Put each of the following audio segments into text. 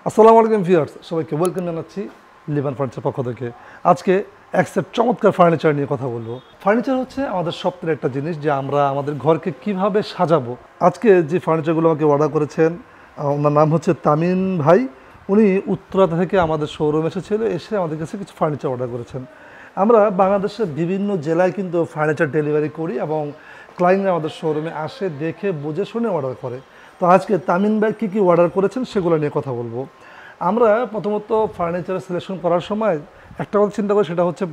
আসসালামু আলাইকুম ভিউয়ার্স, সবাইকে ওয়েলকাম জানাচ্ছি লিবান ফার্নিচার পক্ষ থেকে। আজকে একটা চমৎকার ফার্নিচার নিয়ে কথা বলবো। ফার্নিচার হচ্ছে আমাদের স্বপ্নের একটা জিনিস, যে আমরা আমাদের ঘরকে কিভাবে সাজাবো। আজকে যে ফার্নিচারগুলো আমাকে অর্ডার করেছেন, ওনার নাম হচ্ছে তামিন ভাই। উনি উত্তরা থেকে আমাদের শোরুম এসেছিল, এসে আমাদের কাছে কিছু ফার্নিচার অর্ডার করেছেন। আমরা বাংলাদেশের বিভিন্ন জেলায় কিন্তু ফার্নিচার ডেলিভারি করি এবং ক্লায়েন্টরা আমাদের শোরুমে আসে, দেখে বুঝে শুনে অর্ডার করে। তো আজকে তামিন ভাই কী কী অর্ডার করেছেন সেগুলো নিয়ে কথা বলবো। আমরা প্রথমত ফার্নিচার সিলেকশন করার সময় একটা কথা চিন্তা করি, সেটা হচ্ছে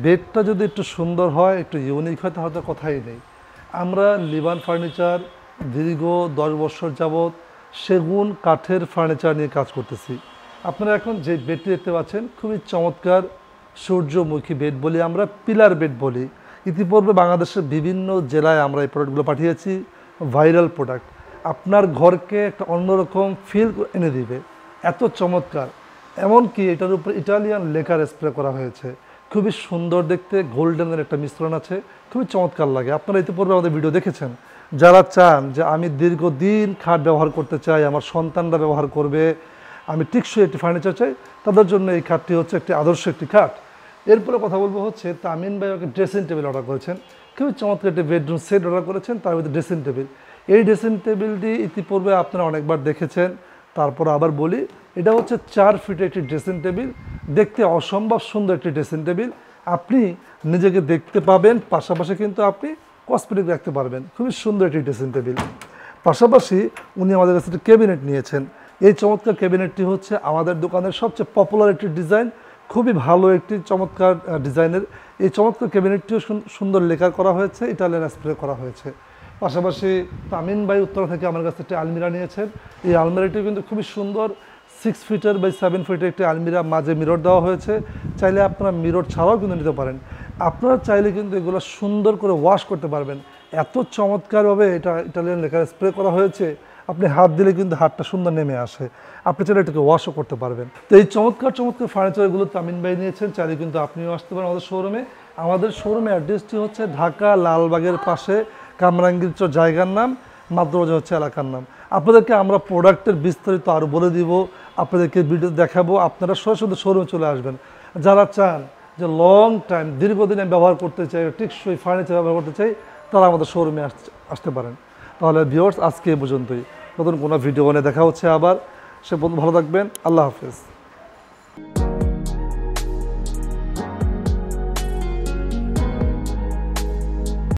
বেডটা যদি একটু সুন্দর হয়, একটু ইউনিক হয়, তাহলে তো কথাই নেই। আমরা লিবান ফার্নিচার দীর্ঘ 10 বছর যাবৎ সেগুন কাঠের ফার্নিচার নিয়ে কাজ করতেছি। আপনারা এখন যে বেডটি দেখতে পাচ্ছেন, খুবই চমৎকার সূর্যমুখী বেড বলি আমরা, পিলার বেড বলি। ইতিপূর্বে বাংলাদেশের বিভিন্ন জেলায় আমরা এই প্রোডাক্টগুলো পাঠিয়েছি, ভাইরাল প্রোডাক্ট। আপনার ঘরকে একটা অন্যরকম ফিল এনে দিবে, এত চমৎকার। এমনকি এটার উপরে ইটালিয়ান লেকার স্প্রে করা হয়েছে, খুবই সুন্দর দেখতে, গোল্ডেনের একটা মিশ্রণ আছে, খুবই চমৎকার লাগে। আপনারা ইতিপূর্বে আমাদের ভিডিও দেখেছেন। যারা চান যে আমি দীর্ঘদিন খাট ব্যবহার করতে চাই, আমার সন্তানরা ব্যবহার করবে, আমি টিকসই একটি ফার্নিচার চাই, তাদের জন্য এই খাটটি হচ্ছে একটি আদর্শ একটি খাট। এরপরে কথা বলবো হচ্ছে তামিন ভাই ওকে ড্রেসিং টেবিল অর্ডার করেছেন, খুবই চমৎকার একটি বেডরুম সেট অর্ডার করেছেন, তার মধ্যে ড্রেসিং টেবিল। এই ড্রেসিং টেবিলটি ইতিপূর্বে আপনারা অনেকবার দেখেছেন, তারপর আবার বলি, এটা হচ্ছে 4 ফিটের একটি ড্রেসিং টেবিল, দেখতে অসম্ভব সুন্দর একটি ড্রেসিং টেবিল। আপনি নিজেকে দেখতে পাবেন, পাশাপাশি কিন্তু আপনি কসমেটিক রাখতে পারবেন, খুবই সুন্দর একটি ড্রেসিং টেবিল। পাশাপাশি উনি আমাদের কাছে একটি ক্যাবিনেট নিয়েছেন। এই চমৎকার ক্যাবিনেটটি হচ্ছে আমাদের দোকানের সবচেয়ে পপুলার একটি ডিজাইন, খুবই ভালো একটি চমৎকার ডিজাইনের। এই চমৎকার ক্যাবিনেটটিও সুন্দর লেকার করা হয়েছে, ইটালিয়ান স্প্রে করা হয়েছে। পাশাপাশি তামিন ভাই উত্তরা থেকে আমার কাছে একটি আলমিরা নিয়েছেন। এই আলমিরাটিও কিন্তু খুবই সুন্দর, 6 ফিটের বাই 7 ফিটের একটি আলমিরা, মাঝে মিরর দেওয়া হয়েছে। চাইলে আপনারা মিরর ছাড়াও কিন্তু নিতে পারেন। আপনারা চাইলে কিন্তু এগুলো সুন্দর করে ওয়াশ করতে পারবেন, এত চমৎকারভাবে এটা ইটালিয়ান লেকার স্প্রে করা হয়েছে। আপনি হাত দিলে কিন্তু হাতটা সুন্দর নেমে আসে, আপনি চাইলে এটাকে ওয়াশও করতে পারবেন। তো এই চমৎকার ফার্নিচারগুলো তামিন ভাই নিয়েছেন, চাইলে কিন্তু আপনিও আসতে পারেন আমাদের শোরুমে। আমাদের শোরুমে অ্যাড্রেসটি হচ্ছে ঢাকা লালবাগের পাশে, কামরাঙ্গীর চর জায়গার নাম, মাদ্রাজা হচ্ছে এলাকার নাম। আপনাদেরকে আমরা প্রোডাক্টের বিস্তারিত আরও বলে দিব, আপনাদেরকে ভিডিও দেখাবো, আপনারা সরাসরি শোরুমে চলে আসবেন। যারা চান যে লং টাইম দীর্ঘদিন আমি ব্যবহার করতে চাই, টিকসই ফার্নিচার ব্যবহার করতে চাই, তারা আমাদের শোরুমে আসতে পারেন। তাহলে ভিউয়ার্স, আজকে এ পর্যন্তই। নতুন কোনো ভিডিও নিয়ে দেখা হচ্ছে আবার। সে ভালো থাকবেন, আল্লাহ হাফেজ।